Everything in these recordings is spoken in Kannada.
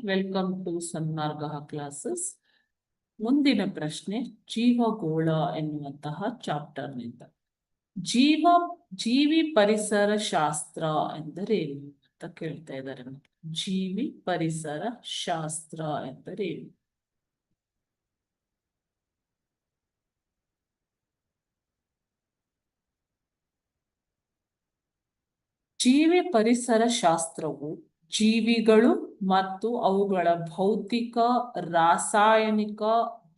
Welcome to Sanmarga classes. ಮುಂದಿನ ಪ್ರಶ್ನೆ ಜೀವಗೋಳ ಎನ್ನುವಂತಹ ಚಾಪ್ಟರ್ ನಿಂದ. ಜೀವಿ ಪರಿಸರ ಶಾಸ್ತ್ರ ಎಂದರೇನು ಅಂತ ಕೇಳ್ತಾ ಇದ್ದಾರೆ. ಜೀವಿ ಪರಿಸರ ಶಾಸ್ತ್ರ ಎಂದರೇನು? ಜೀವಿ ಪರಿಸರ ಶಾಸ್ತ್ರವು ಜೀವಿಗಳು ಮತ್ತು ಅವುಗಳ ಭೌತಿಕ, ರಾಸಾಯನಿಕ,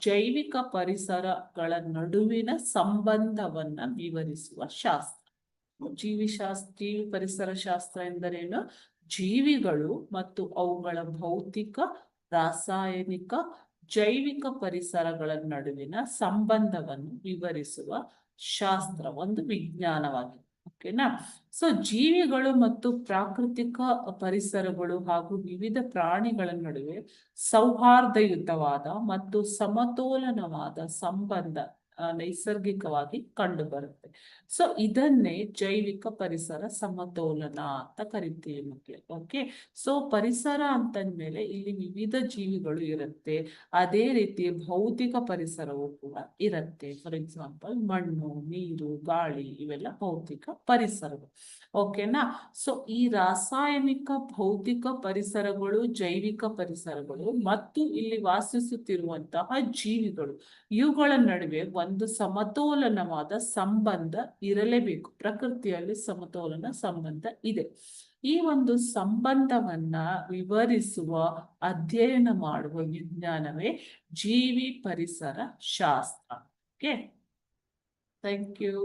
ಜೈವಿಕ ಪರಿಸರಗಳ ನಡುವಿನ ಸಂಬಂಧವನ್ನ ವಿವರಿಸುವ ಶಾಸ್ತ್ರ. ಜೀವಿ ಪರಿಸರ ಶಾಸ್ತ್ರ ಎಂದರೇನು? ಜೀವಿಗಳು ಮತ್ತು ಅವುಗಳ ಭೌತಿಕ, ರಾಸಾಯನಿಕ, ಜೈವಿಕ ಪರಿಸರಗಳ ನಡುವಿನ ಸಂಬಂಧವನ್ನು ವಿವರಿಸುವ ಶಾಸ್ತ್ರ, ಒಂದು ವಿಜ್ಞಾನವಾಗಿದೆ. ಓಕೆನಾ? ಸೊ ಜೀವಿಗಳು ಮತ್ತು ಪ್ರಾಕೃತಿಕ ಪರಿಸರಗಳು ಹಾಗೂ ವಿವಿಧ ಪ್ರಾಣಿಗಳ ನಡುವೆ ಸೌಹಾರ್ದಯುತವಾದ ಮತ್ತು ಸಮತೋಲನವಾದ ಸಂಬಂಧ ನೈಸರ್ಗಿಕವಾಗಿ ಕಂಡು ಬರುತ್ತೆ. ಸೊ ಇದನ್ನೇ ಜೈವಿಕ ಪರಿಸರ ಸಮತೋಲನ ಅಂತ ಕರಿತೀವಿ ಮಕ್ಕಳೇ. ಓಕೆ, ಸೊ ಪರಿಸರ ಅಂತಂದ್ಮೇಲೆ ಇಲ್ಲಿ ವಿವಿಧ ಜೀವಿಗಳು ಇರುತ್ತೆ, ಅದೇ ರೀತಿ ಭೌತಿಕ ಪರಿಸರವು ಕೂಡ ಇರುತ್ತೆ. ಫಾರ್ ಎಕ್ಸಾಂಪಲ್ ಮಣ್ಣು, ನೀರು, ಗಾಳಿ ಇವೆಲ್ಲ ಭೌತಿಕ ಪರಿಸರಗಳು. ಓಕೆನಾ? ಸೊ ಈ ರಾಸಾಯನಿಕ, ಭೌತಿಕ ಪರಿಸರಗಳು, ಜೈವಿಕ ಪರಿಸರಗಳು ಮತ್ತು ಇಲ್ಲಿ ವಾಸಿಸುತ್ತಿರುವಂತಹ ಜೀವಿಗಳು, ಇವುಗಳ ನಡುವೆ ಒಂದು ಸಮತೋಲನವಾದ ಸಂಬಂಧ ಇರಲೇಬೇಕು. ಪ್ರಕೃತಿಯಲ್ಲಿ ಸಮತೋಲನ ಸಂಬಂಧ ಇದೆ. ಈ ಒಂದು ಸಂಬಂಧವನ್ನ ವಿವರಿಸುವ, ಅಧ್ಯಯನ ಮಾಡುವ ವಿಜ್ಞಾನವೇ ಜೀವಿ ಪರಿಸರ ಶಾಸ್ತ್ರ. Okay, thank you.